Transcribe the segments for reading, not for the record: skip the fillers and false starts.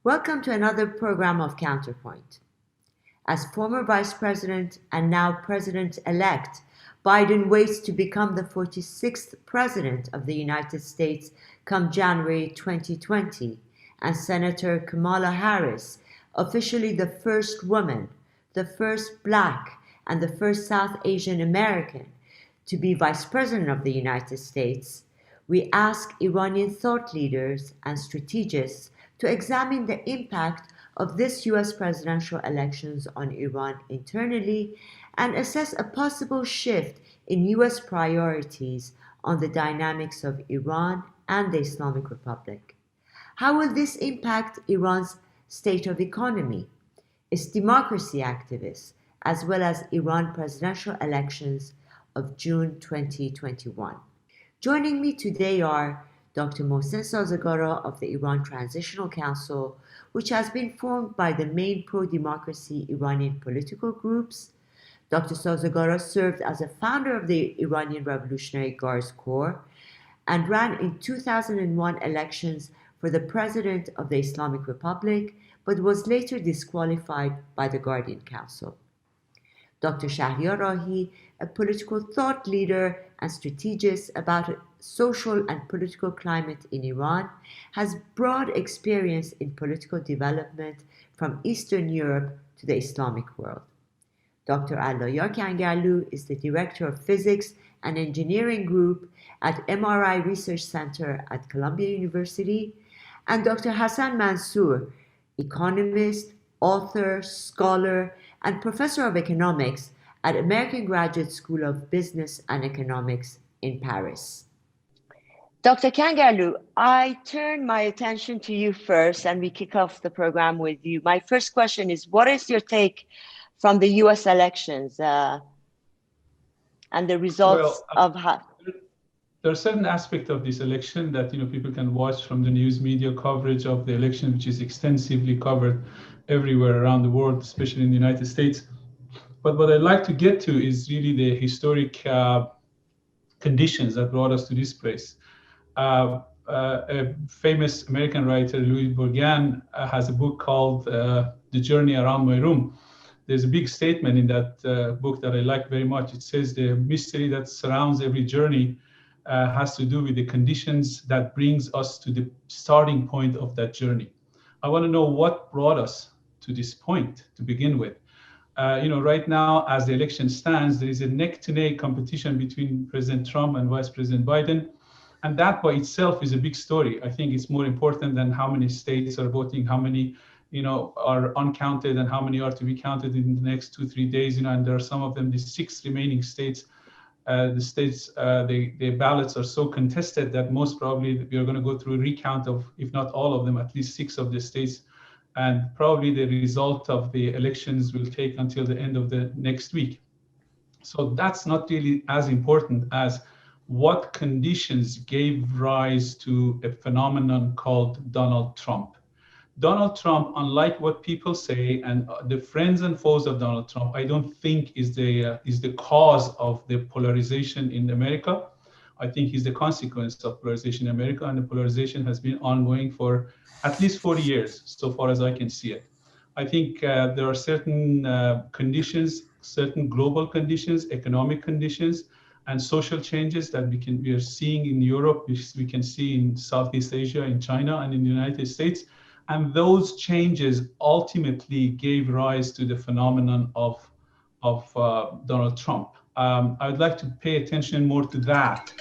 Welcome to another program of CounterPoint. As former Vice President and now President-elect, Biden waits to become the 46th President of the United States come January 2020, and Senator Kamala Harris, officially the first woman, the first Black, and the first South Asian American to be Vice President of the United States, we ask Iranian thought leaders and strategists to examine the impact of this U.S. presidential elections on Iran internally and assess a possible shift in U.S. priorities on the dynamics of Iran and the Islamic Republic. How will this impact Iran's state of economy, its democracy activists, as well as Iran presidential elections of June 2021? Joining me today are Dr. Mohsen Sazegara of the Iran Transitional Council, which has been formed by the main pro-democracy Iranian political groups. Dr. Sazegara served as a founder of the Iranian Revolutionary Guards Corps and ran in 2001 elections for the President of the Islamic Republic, but was later disqualified by the Guardian Council. Dr. Shahriar Rahi, a political thought leader and strategist about social and political climate in Iran, has broad experience in political development from Eastern Europe to the Islamic world. Dr. Allayar Kangarloo is the Director of Physics and Engineering Group at MRI Research Center at Columbia University, and Dr. Hassan Mansour, economist, author, scholar, and professor of economics at American Graduate School of Business and Economics in Paris. Dr. Kangarloo, I turn my attention to you first, and we kick off the program with you. My first question is, what is your take from the U.S. elections and the results of how? There are certain aspects of this election that people can watch from the news media coverage of the election, which is extensively covered everywhere around the world, especially in the United States. But what I'd like to get to is really the historic conditions that brought us to this place. A famous American writer, Louis Bourgain, has a book called The Journey Around My Room. There's a big statement in that book that I like very much. It says the mystery that surrounds every journey has to do with the conditions that brings us to the starting point of that journey. I want to know what brought us to this point to begin with. Right now, as the election stands, there is a neck-to-neck competition between President Trump and Vice President Biden. And that by itself is a big story. I think it's more important than how many states are voting, how many are uncounted, and how many are to be counted in the next 2-3 days. And there are some of them, the 6 remaining states. The ballots are so contested that most probably we are going to go through a recount of, if not all of them, at least 6 of the states. And probably the result of the elections will take until the end of the next week. So that's not really as important as what conditions gave rise to a phenomenon called Donald Trump. Donald Trump, unlike what people say, and the friends and foes of Donald Trump, I don't think is the cause of the polarization in America. I think he's the consequence of polarization in America, and the polarization has been ongoing for at least 40 years, so far as I can see it. I think there are certain conditions, certain global conditions, economic conditions, and social changes that we are seeing in Europe, we can see in Southeast Asia, in China, and in the United States. And those changes ultimately gave rise to the phenomenon of Donald Trump. I would like to pay attention more to that.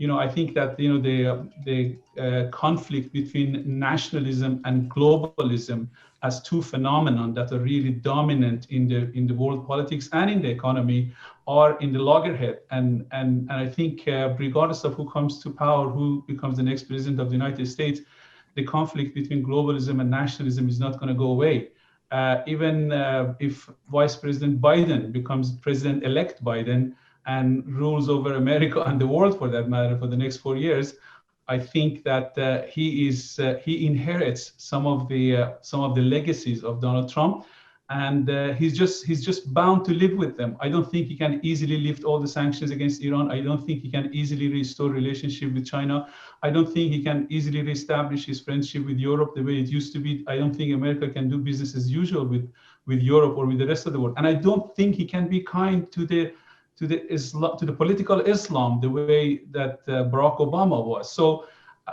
I think that the conflict between nationalism and globalism as 2 phenomena that are really dominant in the world politics and in the economy are in the loggerhead. And I think regardless of who comes to power, who becomes the next president of the United States, the conflict between globalism and nationalism is not going to go away. Even if Vice President Biden becomes President-elect Biden and rules over America and the world, for that matter, for the next 4 years, I think that he inherits some of the legacies of Donald Trump, and he's just bound to live with them. I don't think he can easily lift all the sanctions against Iran. I don't think he can easily restore relationship with China. I don't think he can easily reestablish his friendship with Europe the way it used to be. I don't think America can do business as usual with Europe or with the rest of the world. And I don't think he can be kind to the political Islam the way that Barack Obama was. So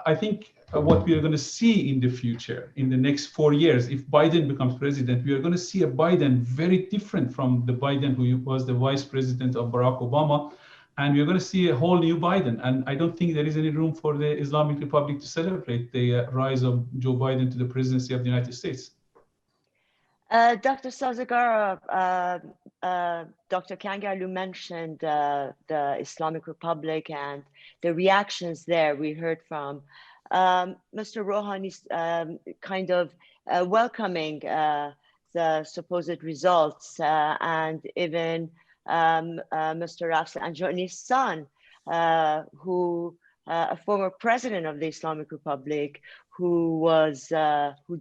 I think what we are going to see in the future, in the next 4 years, if Biden becomes president, we are going to see a Biden very different from the Biden who was the vice president of Barack Obama. And we're going to see a whole new Biden. And I don't think there is any room for the Islamic Republic to celebrate the rise of Joe Biden to the presidency of the United States. Dr. Sazagara, Dr. Kangarloo mentioned the Islamic Republic and the reactions there. We heard from Mr. Rouhani's kind of welcoming the supposed results, and even Mr. Rafsanjani's son, who a former president of the Islamic Republic, who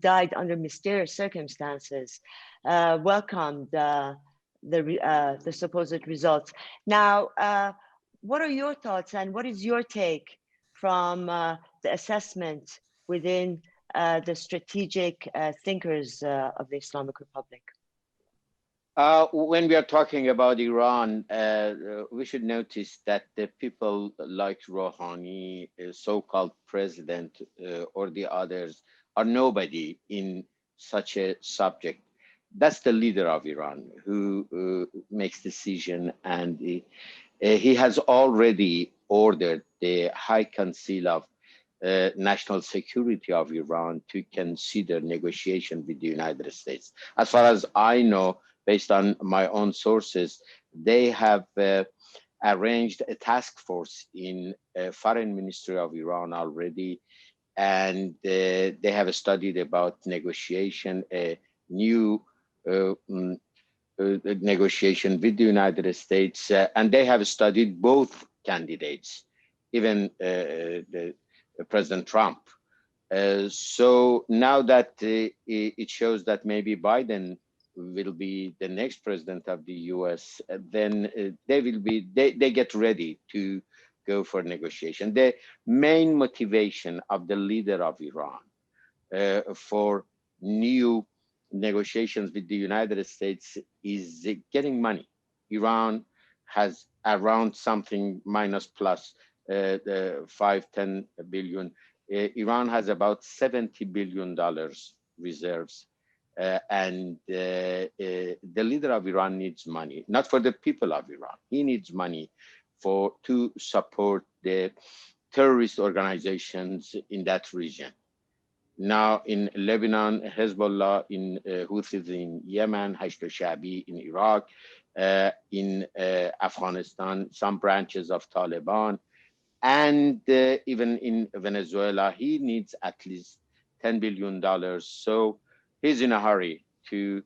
died under mysterious circumstances, welcomed the supposed results. Now, what are your thoughts, and what is your take from the assessment within the strategic thinkers of the Islamic Republic? When we are talking about Iran, we should notice that the people like Rouhani, so-called president, or the others, are nobody in such a subject. That's the leader of Iran who makes decision, and he has already ordered the High Council of National Security of Iran to consider negotiation with the United States. As far as I know, based on my own sources, they have arranged a task force in Foreign Ministry of Iran already, and they have studied about negotiation, a new negotiation with the United States, and they have studied both candidates, even President Trump. So now that it shows that maybe Biden will be the next president of the US, then they get ready to go for negotiation. The main motivation of the leader of Iran for new negotiations with the United States is getting money. Iran has around something minus plus 5-10 billion. Iran has about $70 billion reserves. And the leader of Iran needs money, not for the people of Iran. He needs money to support the terrorist organizations in that region. Now in Lebanon, Hezbollah, in Houthis in Yemen, Hashd al-Sha'bi in Iraq, in Afghanistan, some branches of Taliban, and even in Venezuela, he needs at least $10 billion. So he's in a hurry to,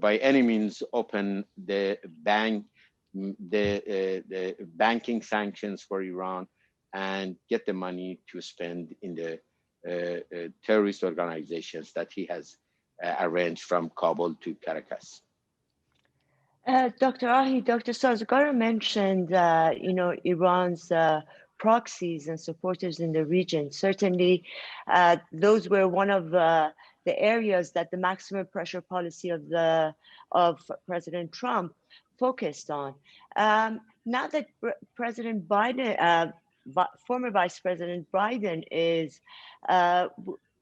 by any means, open the banking sanctions for Iran and get the money to spend in the terrorist organizations that he has arranged from Kabul to Caracas. Dr. Ahi, Dr. Sazgara mentioned, Iran's proxies and supporters in the region. Certainly, those were one of the areas that the maximum pressure policy of President Trump focused on. Now that President Biden, former Vice President Biden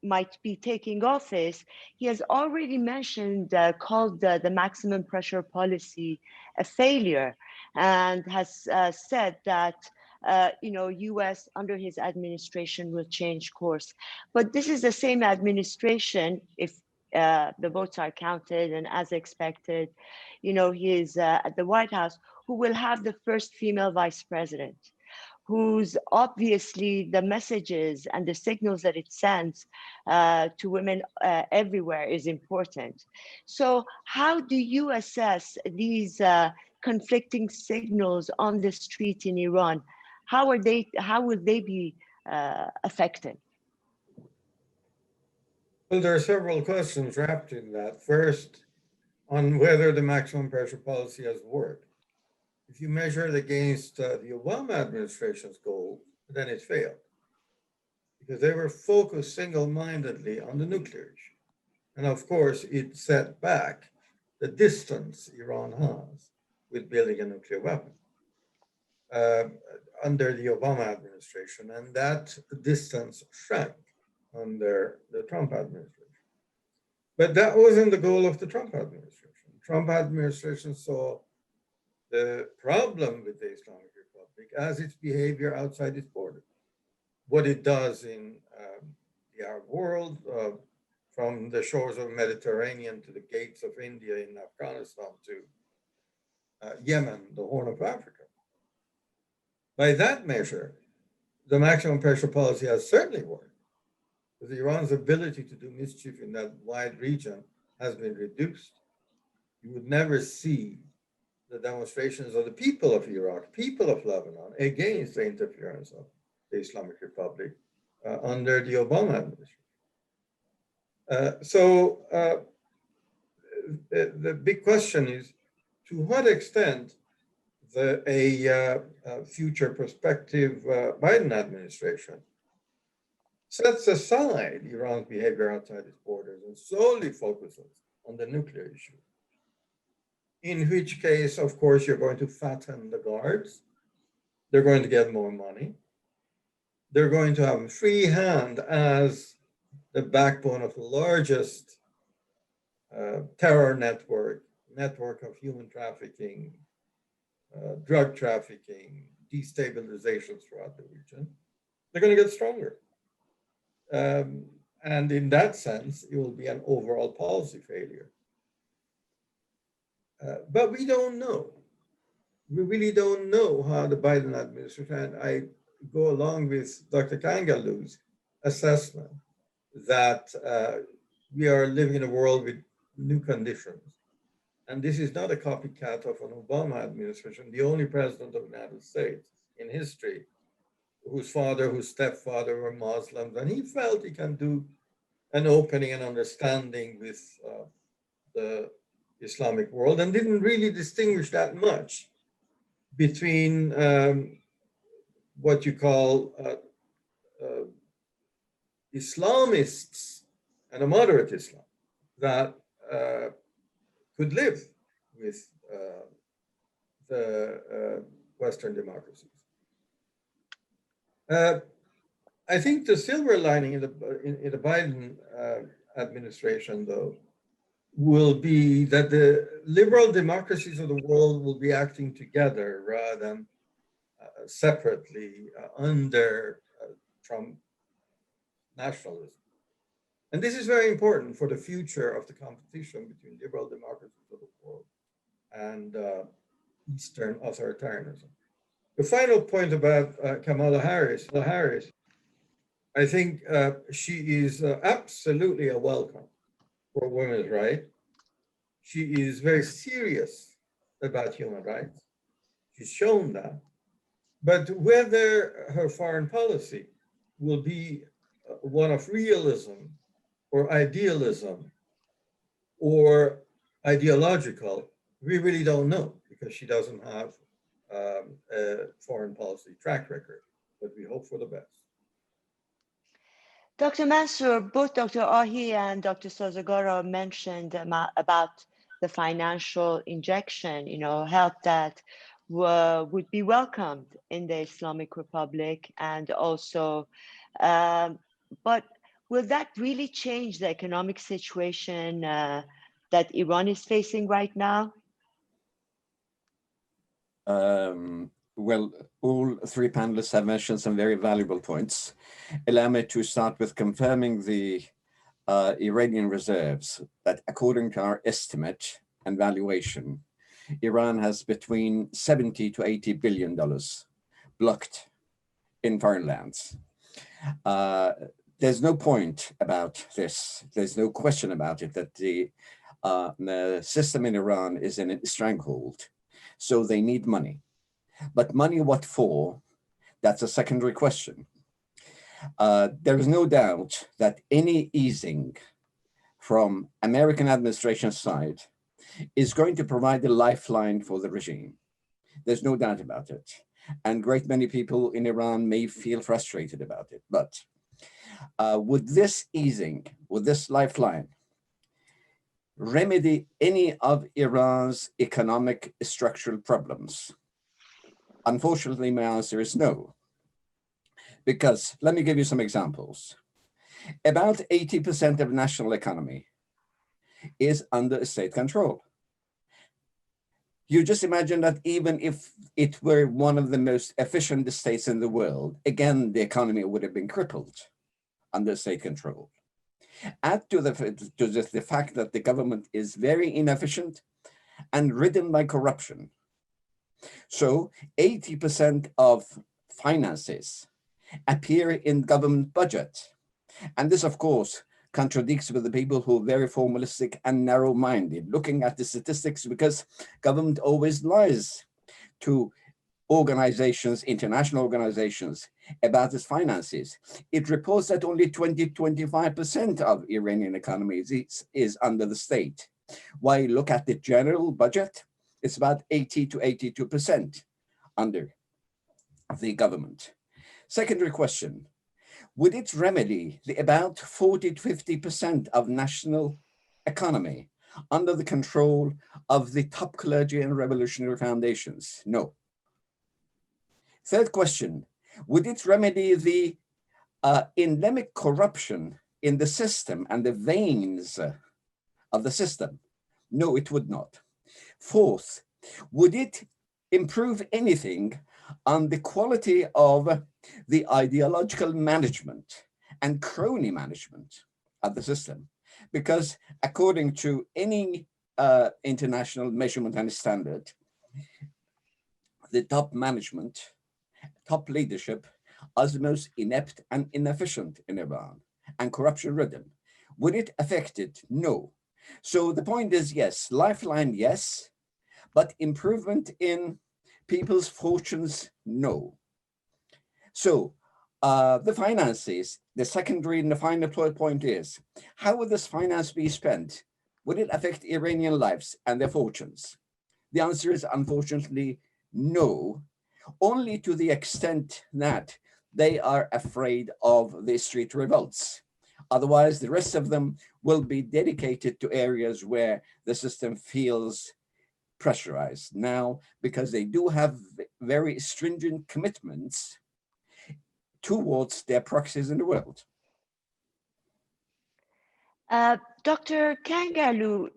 might be taking office, he has already mentioned, called the maximum pressure policy a failure, and has said that U.S. under his administration will change course. But this is the same administration, if the votes are counted and as expected, he is at the White House, who will have the first female vice president, whose obviously the messages and the signals that it sends to women everywhere is important. So how do you assess these conflicting signals on the street in Iran? How will they be affected? Well, there are several questions wrapped in that. First, on whether the maximum pressure policy has worked. If you measure it against the Obama administration's goal, then it failed because they were focused single-mindedly on the nuclear issue. And of course, it set back the distance Iran has with building a nuclear weapon under the Obama administration. And that distance shrank under the Trump administration. But that wasn't the goal of the Trump administration. Trump administration saw the problem with the Islamic Republic as its behavior outside its borders, what it does in the Arab world, from the shores of the Mediterranean to the gates of India in Afghanistan to Yemen, the Horn of Africa. By that measure, the maximum pressure policy has certainly worked, because Iran's ability to do mischief in that wide region has been reduced. You would never see the demonstrations of the people of Iraq, people of Lebanon, against the interference of the Islamic Republic under the Obama administration. The big question is, to what extent a future prospective Biden administration sets aside Iran's behavior outside its borders and solely focuses on the nuclear issue. In which case, of course, you're going to fatten the guards. They're going to get more money. They're going to have a free hand as the backbone of the largest terror network of human trafficking, drug trafficking, destabilization throughout the region. They're going to get stronger. And in that sense, it will be an overall policy failure. But we don't know. We really don't know how the Biden administration, and I go along with Dr. Kangalu's assessment that we are living in a world with new conditions. And this is not a copycat of an Obama administration, the only president of the United States in history whose father, whose stepfather were Muslims, and he felt he can do an opening and understanding with the Islamic world and didn't really distinguish that much between what you call Islamists and a moderate Islam that could live with the Western democracies. I think the silver lining in the Biden administration, though, will be that the liberal democracies of the world will be acting together rather than separately under Trump nationalism. And this is very important for the future of the competition between liberal democracies of the world and Eastern authoritarianism. The final point about Kamala Harris, I think she is absolutely a welcome for women's rights. She is very serious about human rights. She's shown that. But whether her foreign policy will be one of realism or idealism or ideological, we really don't know, because she doesn't have a foreign policy track record, but we hope for the best. Dr. Mansour, both Dr. Ahi and Dr. Sazagara mentioned about the financial injection, help that would be welcomed in the Islamic Republic, and also, but will that really change the economic situation that Iran is facing right now? Well, all three panelists have mentioned some very valuable points. Allow me to start with confirming the Iranian reserves, that according to our estimate and valuation, Iran has between $70 to $80 billion blocked in foreign lands. There's no point about this. There's no question about it that the system in Iran is in a stranglehold. So they need money. But money what for? That's a secondary question. There is no doubt that any easing from American administration side is going to provide a lifeline for the regime. There's no doubt about it. And a great many people in Iran may feel frustrated about it. But would this easing, would this lifeline remedy any of Iran's economic structural problems? Unfortunately, my answer is no. Because let me give you some examples. About 80% of national economy is under state control. You just imagine that even if it were one of the most efficient states in the world, again, the economy would have been crippled under state control. Add to the fact that the government is very inefficient and ridden by corruption. So 80% of finances appear in government budget. And this, of course, contradicts with the people who are very formalistic and narrow-minded, looking at the statistics, because government always lies to organizations, international organizations, about its finances. It reports that only 20-25% of Iranian economy is under the state. While you look at the general budget, it's about 80 to 82% under the government. Secondary question, would it remedy the about 40 to 50% of national economy under the control of the top clergy and revolutionary foundations? No. Third question, would it remedy the endemic corruption in the system and the veins of the system? No, it would not. Fourth, would it improve anything on the quality of the ideological management and crony management of the system? Because according to any international measurement and standard, the top management, top leadership are the most inept and inefficient in Iran and corruption ridden. Would it affect it? No. So the point is, yes, lifeline, yes, but improvement in people's fortunes, no. So the finances, the secondary and the final point is, how would this finance be spent? Would it affect Iranian lives and their fortunes? The answer is unfortunately no, only to the extent that they are afraid of the street revolts. Otherwise, the rest of them will be dedicated to areas where the system feels pressurized now, because they do have very stringent commitments towards their proxies in the world. Dr. Kangarloo,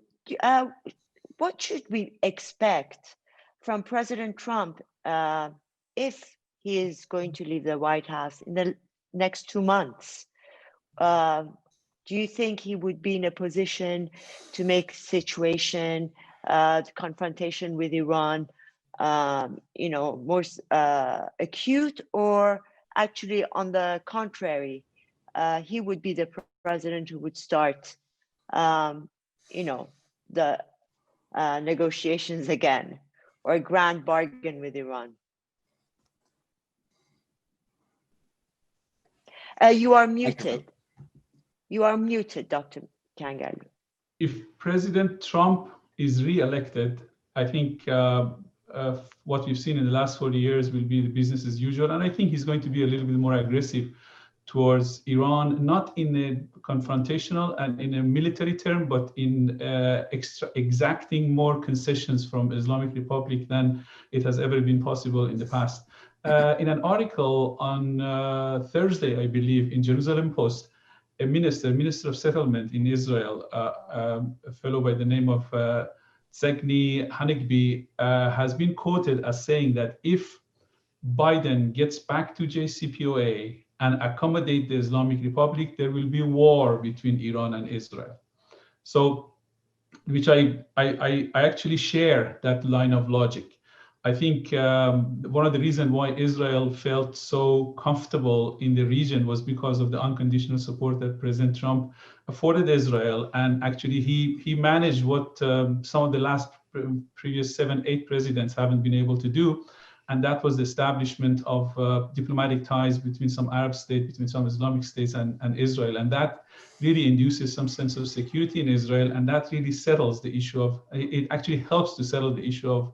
what should we expect from President Trump if he is going to leave the White House in the next 2 months? Do you think he would be in a position to make situation, the confrontation with Iran, more acute, or actually on the contrary, he would be the president who would start, the negotiations again, or a grand bargain with Iran? You are muted. You are muted, Dr. Kangarloo. If President Trump is re-elected, I think what we've seen in the last 40 years will be the business as usual. And I think he's going to be a little bit more aggressive towards Iran, not in a confrontational and in a military term, but in exacting more concessions from Islamic Republic than it has ever been possible in the past. In an article on Thursday, I believe, in Jerusalem Post, a minister of settlement in Israel, a fellow by the name of Zegni Hanegbi, has been quoted as saying that if Biden gets back to JCPOA and accommodate the Islamic Republic, there will be war between Iran and Israel. So, which I actually share that line of logic. I think one of the reasons why Israel felt so comfortable in the region was because of the unconditional support that President Trump afforded Israel. And actually, he managed what some of the previous 7-8 presidents haven't been able to do. and that was the establishment of diplomatic ties between some Arab states, between some Islamic states and Israel. And that really induces some sense of security in Israel, and that really settles the issue of, it actually helps to settle the issue of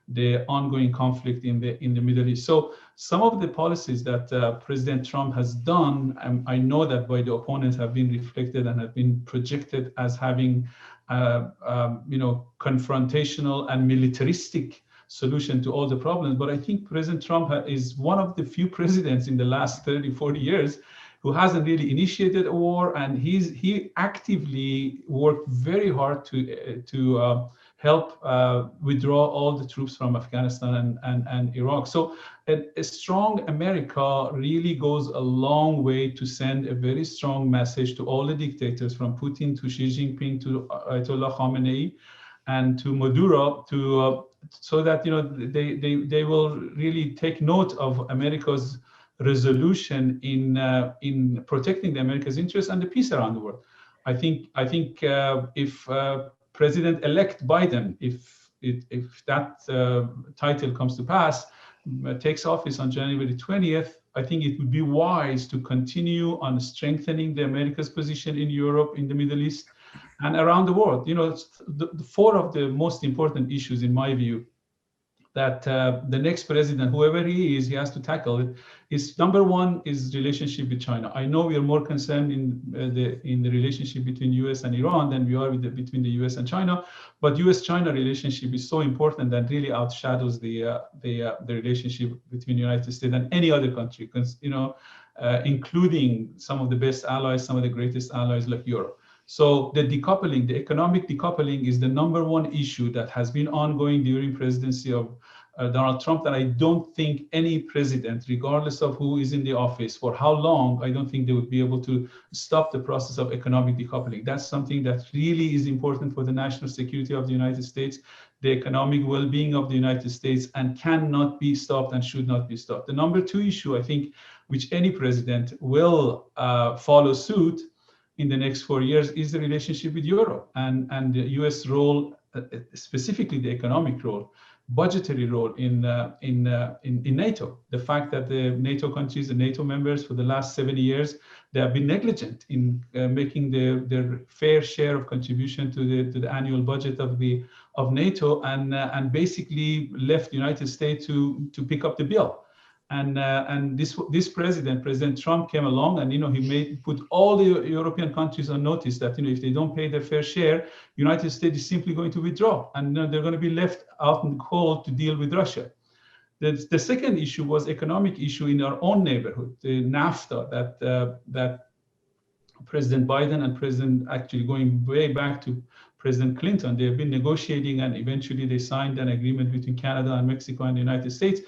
the ongoing conflict in the Middle East. So some of the policies that President Trump has done, I know that by the opponents have been reflected and have been projected as having, confrontational and militaristic solution to all the problems. But I think President Trump is one of the few presidents in the last 30, 40 years who hasn't really initiated a war, and he actively worked very hard to help withdraw all the troops from Afghanistan and Iraq. So a strong America really goes a long way to send a very strong message to all the dictators, from Putin to Xi Jinping to Ayatollah Khamenei and to Maduro, so that they will really take note of America's resolution in protecting the America's interests and the peace around the world. I think if President-elect Biden, if that title comes to pass, takes office on January 20th, I think it would be wise to continue on strengthening the America's position in Europe, in the Middle East, and around the world. The four of the most important issues, in my view, that the next president, whoever he is, he has to tackle it. Is number one is relationship with China. I know we are more concerned in the relationship between U.S. and Iran than we are between the U.S. and China, but U.S.-China relationship is so important that really outshadows the relationship between the United States and any other country, including some of the best allies, some of the greatest allies like Europe. So the decoupling, the economic decoupling, is the number one issue that has been ongoing during presidency of Donald Trump, that I don't think any president, regardless of who is in the office, for how long, I don't think they would be able to stop the process of economic decoupling. That's something that really is important for the national security of the United States, the economic well-being of the United States, and cannot be stopped and should not be stopped. The number two issue, I think, which any president will follow suit in the next 4 years, is the relationship with Europe and the U.S. role, specifically the economic role, budgetary role in NATO. The fact that the NATO countries, the NATO members, for the last 70 years, they have been negligent in making their fair share of contribution to the annual budget of NATO, and basically left the United States to pick up the bill. And this President Trump, came along, and he put all the European countries on notice that if they don't pay their fair share, United States is simply going to withdraw, and they're going to be left out in the cold to deal with Russia. The second issue was economic issue in our own neighborhood, the NAFTA, that President Biden and actually going way back to President Clinton, they have been negotiating, and eventually they signed an agreement between Canada and Mexico and the United States.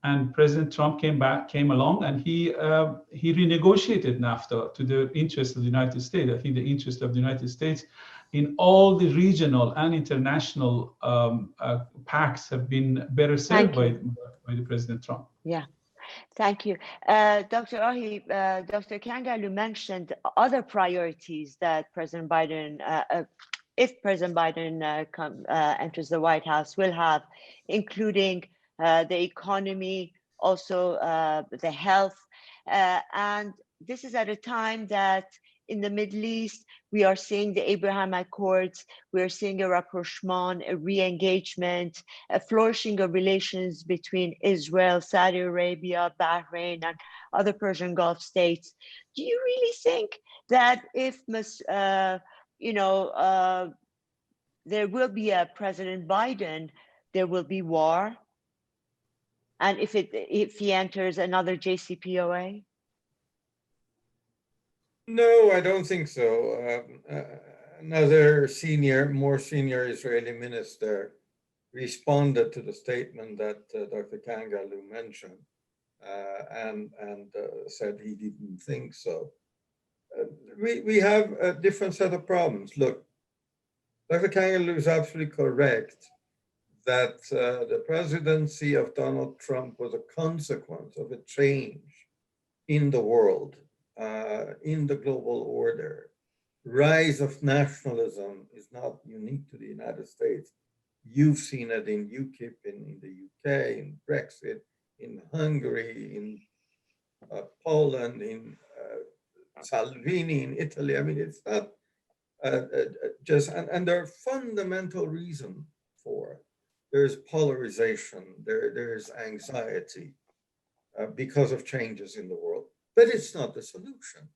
And President Trump came along, and he renegotiated NAFTA to the interest of the United States. I think the interest of the United States in all the regional and international pacts have been better served by the President Trump. Yeah, thank you. Dr. Ahi, Dr. Kangalu mentioned other priorities that President Biden, if President Biden enters the White House, will have, including the economy, also the health. And this is at a time that in the Middle East, we are seeing the Abraham Accords, we are seeing a rapprochement, a re-engagement, a flourishing of relations between Israel, Saudi Arabia, Bahrain, and other Persian Gulf states. Do you really think that if, there will be a President Biden, there will be war? And if he enters another JCPOA? No, I don't think so. Another more senior Israeli minister responded to the statement that Dr. Kangalu mentioned, and said he didn't think so. We have a different set of problems. Look, Dr. Kangalu is absolutely correct that the presidency of Donald Trump was a consequence of a change in the world, in the global order. Rise of nationalism is not unique to the United States. You've seen it in UKIP in the UK, in Brexit, in Hungary, in Poland, in Salvini in Italy. I mean, it's not just, and there are fundamental reasons for it. There's polarization, there's anxiety because of changes in the world, but it's not the solution.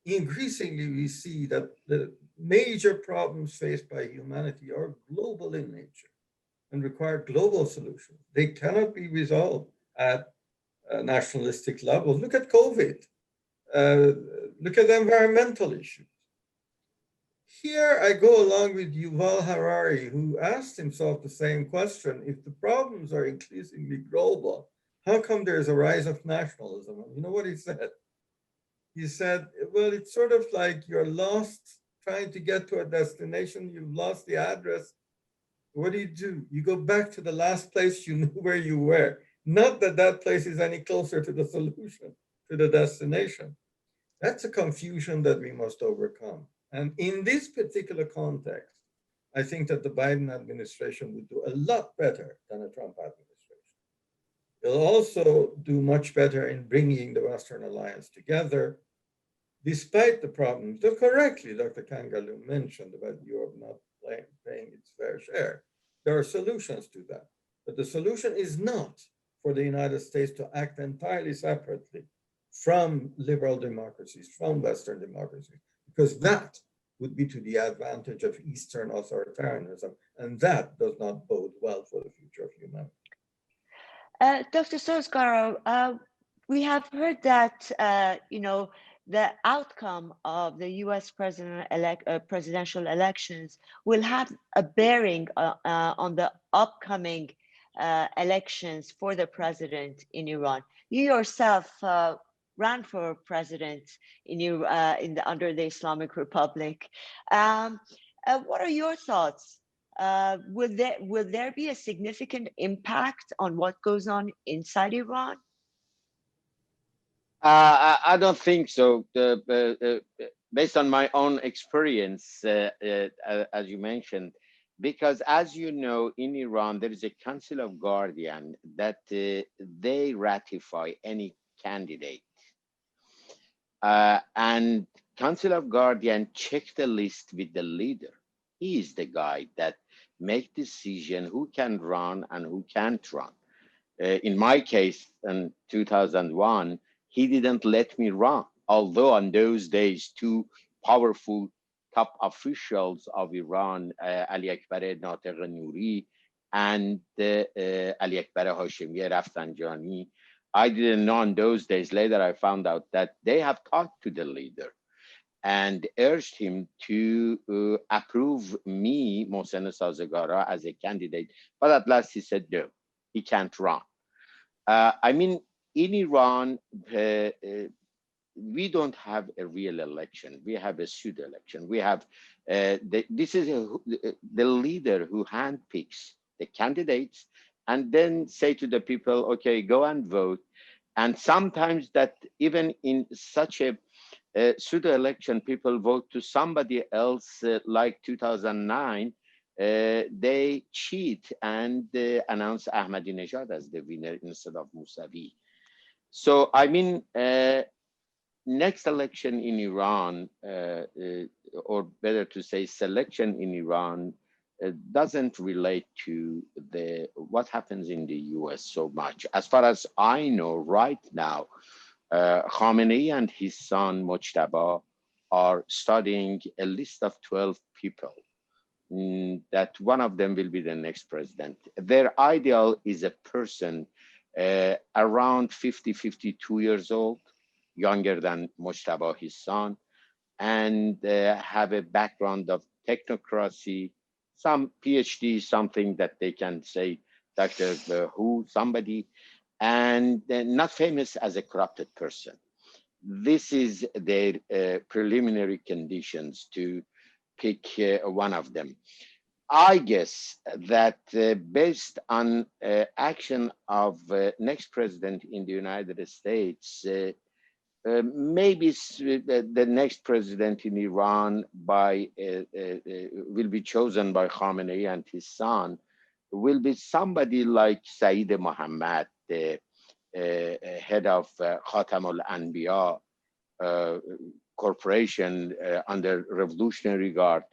Increasingly, we see that the major problems faced by humanity are global in nature and require global solutions. They cannot be resolved at nationalistic levels. Look at COVID. Look at the environmental issues. Here I go along with Yuval Harari, who asked himself the same question. If the problems are increasingly global, how come there's a rise of nationalism? And you know what he said? He said, well, it's sort of like you're lost trying to get to a destination, you've lost the address. What do? You go back to the last place you knew where you were. Not that that place is any closer to the solution, to the destination. That's a confusion that we must overcome. And in this particular context, I think that the Biden administration would do a lot better than a Trump administration. It'll also do much better in bringing the Western alliance together, despite the problems that correctly Dr. Kangaloo mentioned about Europe not paying its fair share. There are solutions to that. But the solution is not for the United States to act entirely separately from liberal democracies, from Western democracies, because that would be to the advantage of Eastern authoritarianism, and that does not bode well for the future of humanity. Dr. Sorsgaro, we have heard that the outcome of the U.S. presidential elections will have a bearing on the upcoming elections for the president in Iran. You yourself ran for president under the Islamic Republic. What are your thoughts? Will there be a significant impact on what goes on inside Iran? I don't think so. Based on my own experience, as you mentioned, because as you know, in Iran, there is a Council of Guardian that they ratify any candidate. And Council of Guardian check the list with the leader. He is the guy that make decision who can run and who can't run. In my case, in 2001, he didn't let me run. Although on those days, two powerful top officials of Iran, Ali Akbar Natiq Nouri and Ali Akbar Hashemi Rafsanjani, I didn't know in those days. Later, I found out that they have talked to the leader and urged him to approve me, Mohsen Sazegara, as a candidate. But at last he said, no, he can't run. I mean, in Iran, we don't have a real election. We have a pseudo election. We have, this is the leader who handpicks the candidates and then say to the people, okay, go and vote. And sometimes that even in such a pseudo election, people vote to somebody else, like 2009, they cheat and announce Ahmadinejad as the winner instead of Mousavi. So, I mean, next election in Iran, or better to say selection in Iran, doesn't relate to what happens in the US so much. As far as I know right now, Khamenei and his son Mojtaba are studying a list of 12 people that one of them will be the next president. Their ideal is a person around 50, 52 years old, younger than Mojtaba, his son, and have a background of technocracy, some PhD, something that they can say, Dr. Who, somebody, and not famous as a corrupted person. This is their preliminary conditions to pick one of them. I guess that based on action of next president in the United States, maybe the next president in Iran will be chosen by Khamenei and his son, will be somebody like Saeed Mohammad, the head of Khatam al-Anbiya corporation under Revolutionary Guard,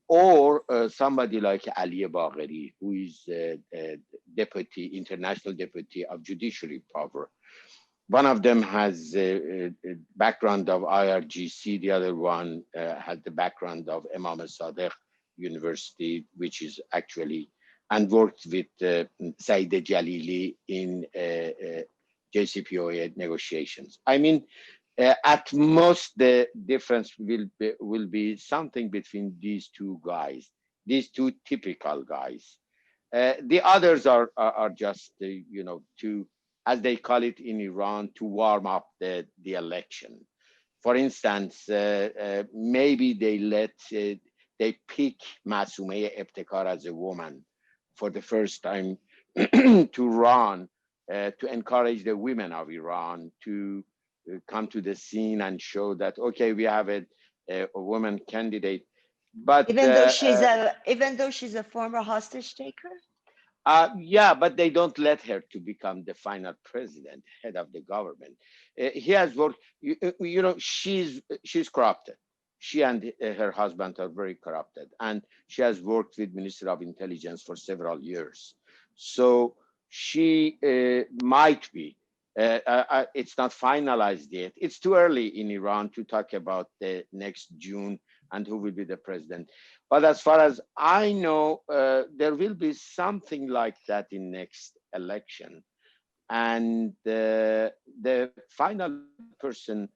or somebody like Ali Bagheri, who is deputy, international deputy of judiciary power. One of them has a background of IRGC, the other one had the background of Imam Sadiq University, which is actually, and worked with Saeed Jalili in JCPOA negotiations. I mean, at most, the difference will be something between these two guys, these two typical guys. The others are just, you know, to, as they call it in Iran, to warm up the election. For instance, maybe they pick Masumeh Ebtekar as a woman for the first time to run, to encourage the women of Iran to come to the scene and show that, okay, we have a woman candidate. But even though she's a former hostage taker. Yeah, but they don't let her to become the final president, head of the government. He has worked. You know, she's corrupted. She and her husband are very corrupted, and she has worked with Minister of Intelligence for several years. So she might be. It's not finalized yet. It's too early in Iran to talk about the next June and who will be the president. But as far as I know, there will be something like that in next election. And the final person,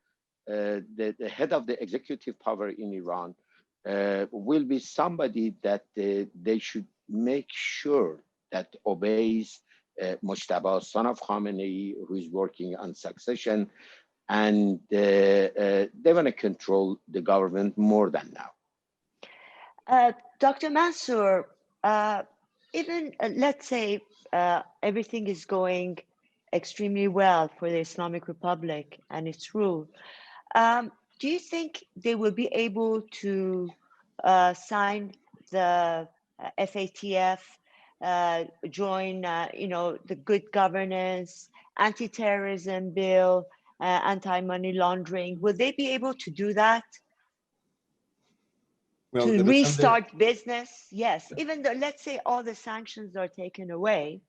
the head of the executive power in Iran, will be somebody that they should make sure that obeys Mujtaba, son of Khamenei, who is working on succession, and they want to control the government more than now. Dr. Mansour, even let's say everything is going extremely well for the Islamic Republic and its rule, do you think they will be able to sign the FATF, join, you know, the good governance, anti-terrorism bill, anti-money laundering? Will they be able to do that? Well, To restart business? Yes, even though, let's say, all the sanctions are taken away,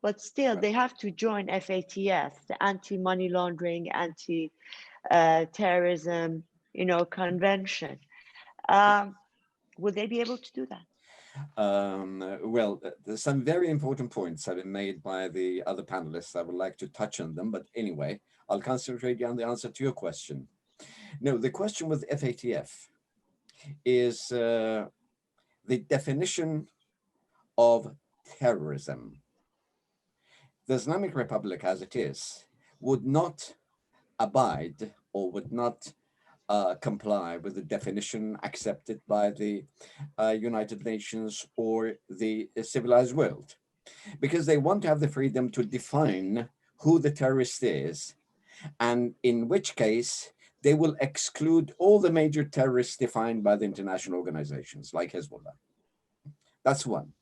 but still they have to join FATF, the anti-money laundering, anti-terrorism, you know, convention. Would they be able to do that? Well, there's some very important points have been made by the other panelists. I would like to touch on them, but anyway, I'll concentrate on the answer to your question. No, the question with FATF is the definition of terrorism. The Islamic Republic, as it is, would not abide or would not comply with the definition accepted by the United Nations or the civilized world, because they want to have the freedom to define who the terrorist is, and in which case they will exclude all the major terrorists defined by the international organizations like Hezbollah. That's one.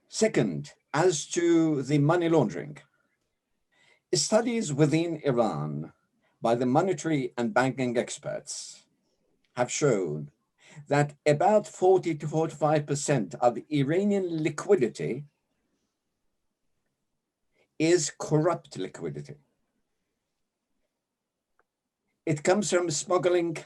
Second, as to the money laundering, studies within Iran by the monetary and banking experts have shown that about 40 to 45% of Iranian liquidity is corrupt liquidity. It comes from smuggling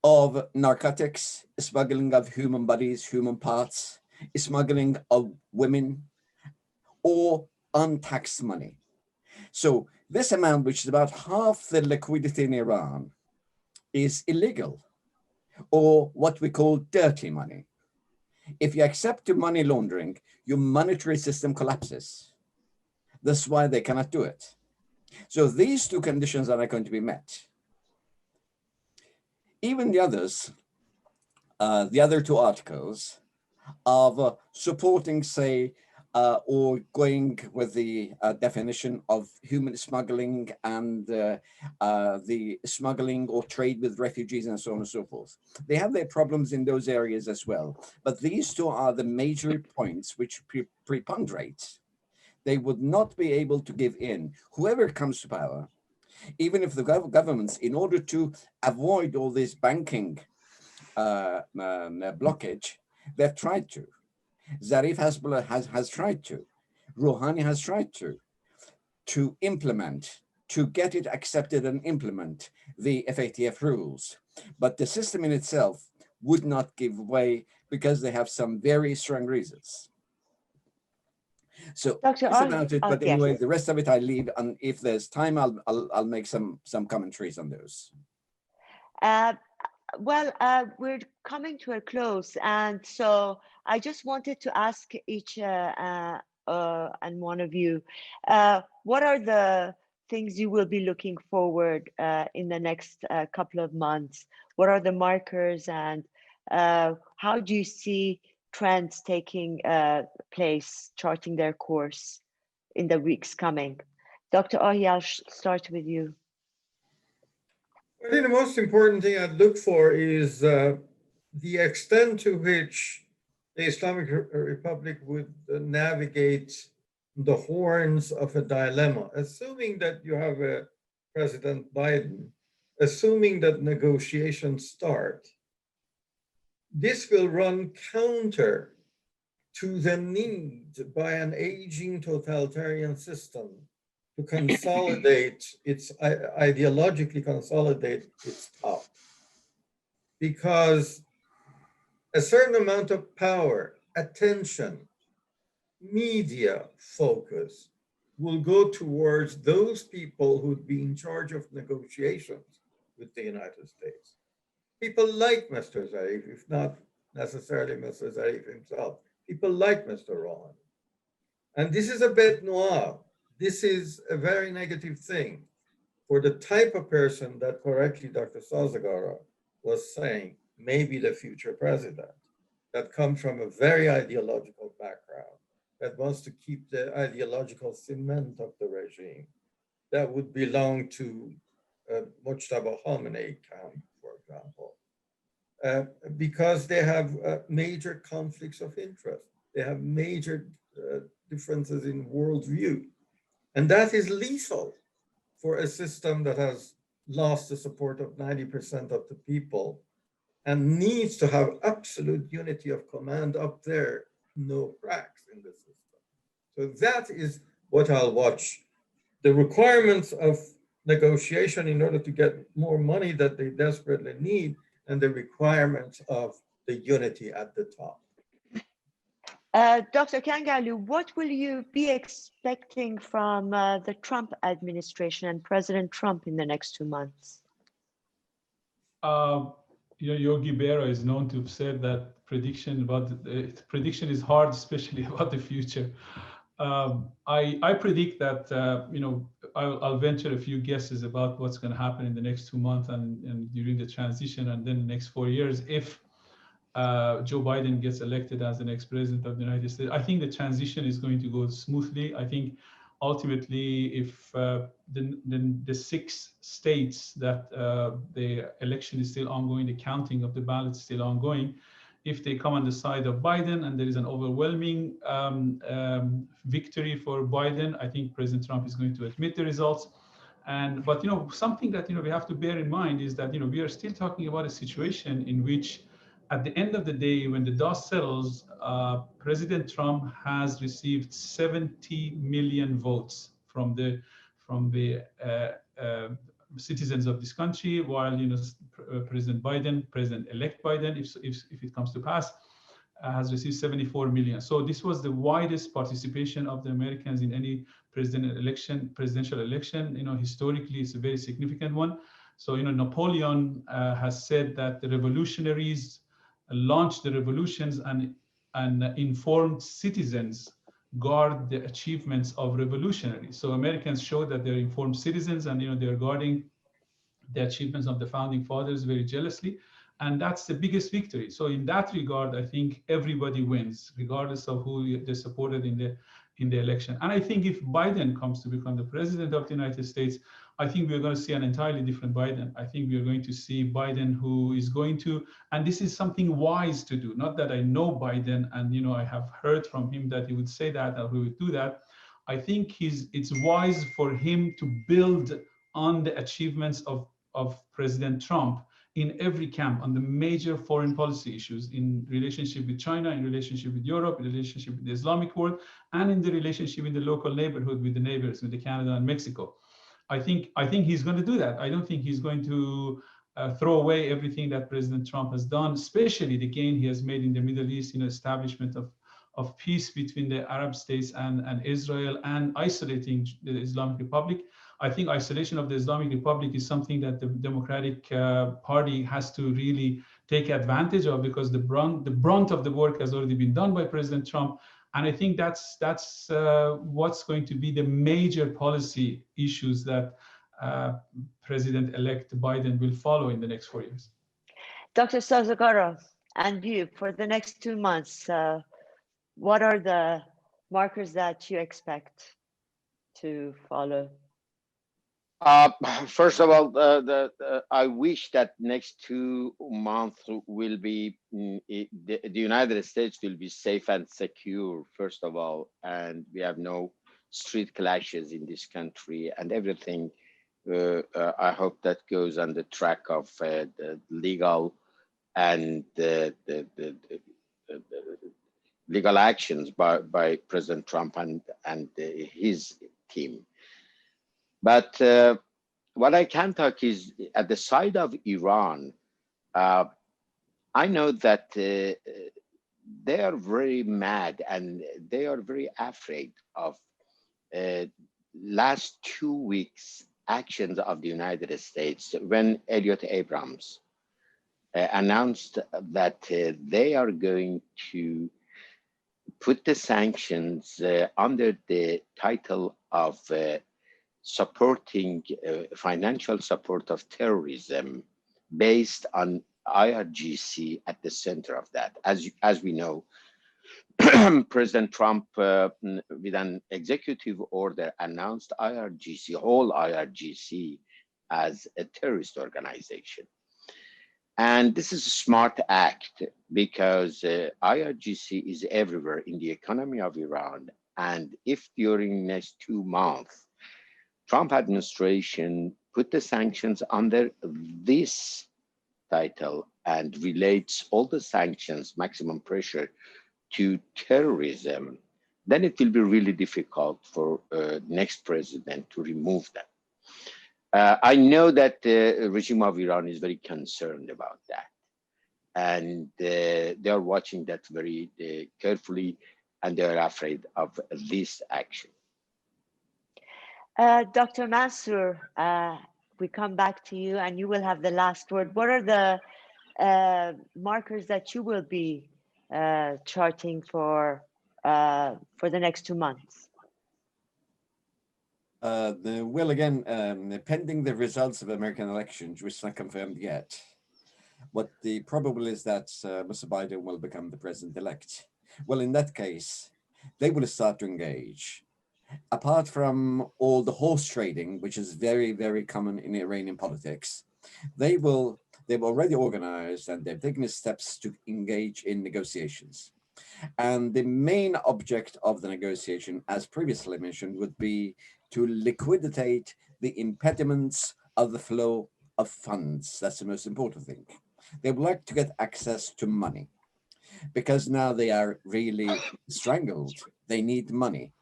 of narcotics, smuggling of human bodies, human parts, smuggling of women, or untaxed money. So this amount, which is about half the liquidity in Iran, is illegal, or what we call dirty money. If you accept to money laundering, your monetary system collapses. That's why they cannot do it. So these two conditions are not going to be met. Even the others, the other two articles of supporting, say, or going with the definition of human smuggling and the smuggling or trade with refugees and so on and so forth. They have their problems in those areas as well. But these two are the major points which preponderate. They would not be able to give in. Whoever comes to power, even if the governments, in order to avoid all this banking blockage, they've tried to. Zarif has tried to. Rouhani has tried to implement, to get it accepted and implement the FATF rules. But the system in itself would not give way because they have some very strong reasons. So that's about it. But anyway, the rest of it I leave, and if there's time, I'll make some commentaries on those. Well, we're coming to a close, and so I just wanted to ask each and one of you, what are the things you will be looking forward in the next couple of months? What are the markers, and how do you see trends taking place, charting their course in the weeks coming? Dr. Ahi, I'll start with you. I think the most important thing I'd look for is the extent to which the Islamic Republic would navigate the horns of a dilemma, assuming that you have a President Biden, assuming that negotiations start. This will run counter to the need by an aging totalitarian system to consolidate its, ideologically consolidate its top. Because a certain amount of power, attention, media focus will go towards those people who'd be in charge of negotiations with the United States. People like Mr. Zarif, if not necessarily Mr. Zarif himself. People like Mr. Rouhani. And this is a bête noire. This is a very negative thing for the type of person that correctly Dr. Sazagara was saying may be the future president, that comes from a very ideological background, that wants to keep the ideological cement of the regime, that would belong to Mujtaba Khamenei camp, for example, because they have major conflicts of interest. They have major differences in worldview. And that is lethal for a system that has lost the support of 90% of the people and needs to have absolute unity of command up there, no cracks in the system. So that is what I'll watch. The requirements of negotiation in order to get more money that they desperately need, and the requirements of the unity at the top. Dr. Kangalu, what will you be expecting from the Trump administration and President Trump in the next 2 months? Yogi Berra is known to have said that prediction is hard, especially about the future. I predict that I'll venture a few guesses about what's going to happen in the next 2 months and during the transition, and then the next 4 years if Joe Biden gets elected as the next president of the United States. I think the transition is going to go smoothly. I think ultimately, if the 6 states that the election is still ongoing, the counting of the ballots is still ongoing, if they come on the side of Biden and there is an overwhelming victory for Biden, I think President Trump is going to admit the results. But something that we have to bear in mind is that we are still talking about a situation in which, at the end of the day, when the dust settles, President Trump has received 70 million votes from the citizens of this country, while President Biden, President-elect Biden, if it comes to pass, has received 74 million. So this was the widest participation of the Americans in any presidential election. Historically, it's a very significant one. So Napoleon has said that the revolutionaries launched the revolutions, and informed citizens guard the achievements of revolutionaries. So Americans show that they're informed citizens, and they're guarding the achievements of the founding fathers very jealously. And that's the biggest victory. So in that regard, I think everybody wins, regardless of who they supported in the election. And I think if Biden comes to become the president of the United States, I think we're going to see an entirely different Biden. I think we're going to see Biden who is going to, and this is something wise to do. Not that I know Biden and I have heard from him that he would say that or he would do that. I think it's wise for him to build on the achievements of President Trump in every camp on the major foreign policy issues, in relationship with China, in relationship with Europe, in relationship with the Islamic world, and in the relationship in the local neighborhood with the neighbors, with the Canada and Mexico. I think he's going to do that. I don't think he's going to throw away everything that President Trump has done, especially the gain he has made in the Middle East, establishment of peace between the Arab states and Israel, and isolating the Islamic Republic. I think isolation of the Islamic Republic is something that the Democratic Party has to really take advantage of, because the brunt of the work has already been done by President Trump. And I think that's what's going to be the major policy issues that President-elect Biden will follow in the next 4 years. Dr. Sazagara, and you, for the next 2 months, what are the markers that you expect to follow? First of all, I wish that next 2 months will be, the United States will be safe and secure, first of all, and we have no street clashes in this country, and everything, I hope that goes on the track of the legal and the legal actions by President Trump and his team. But what I can talk is, at the side of Iran, I know that they are very mad and they are very afraid of last 2 weeks actions of the United States, when Elliot Abrams announced that they are going to put the sanctions under the title of supporting financial support of terrorism, based on IRGC at the center of that. As we know, President Trump, with an executive order, announced IRGC, whole IRGC, as a terrorist organization. And this is a smart act, because IRGC is everywhere in the economy of Iran. And if during next 2 months, Trump administration put the sanctions under this title and relates all the sanctions, maximum pressure, to terrorism, then it will be really difficult for next president to remove them. I know that the regime of Iran is very concerned about that, and they are watching that very carefully, and they are afraid of this action. Dr. Mansour, we come back to you, and you will have the last word. What are the markers that you will be charting for the next 2 months? Well, again, pending the results of American elections, which is not confirmed yet, what the probable is that Mr. Biden will become the president-elect. Well, in that case, they will start to engage. Apart from all the horse trading, which is very, very common in Iranian politics, they've already organized and they've taken steps to engage in negotiations. And the main object of the negotiation, as previously mentioned, would be to liquidate the impediments of the flow of funds. That's the most important thing. They would like to get access to money, because now they are really strangled. They need money.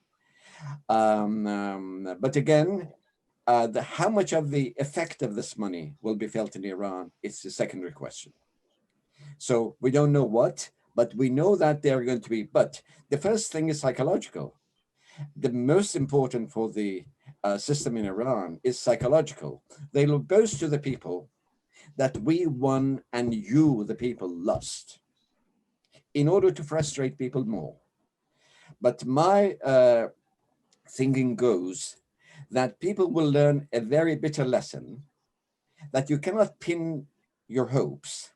But again, how much of the effect of this money will be felt in Iran is the secondary question. So we don't know what, but we know that they're going to be, but the first thing is psychological. The most important for the system in Iran is psychological. They will boast to the people that we won and you, the people, lost, in order to frustrate people more. But my thinking goes that people will learn a very bitter lesson, that you cannot pin your hopes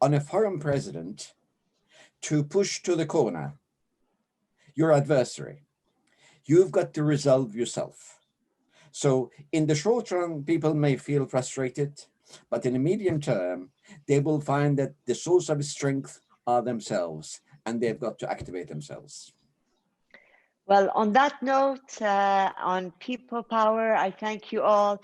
on a foreign president to push to the corner your adversary. You've got to resolve yourself. So in the short run, people may feel frustrated, but in the medium term, they will find that the source of strength are themselves, and they've got to activate themselves. Well, on that note, on people power, I thank you all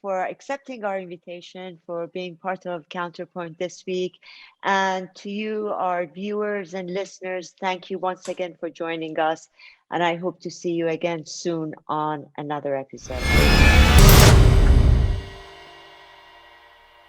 for accepting our invitation, for being part of Counterpoint this week. And to you, our viewers and listeners, thank you once again for joining us. And I hope to see you again soon on another episode.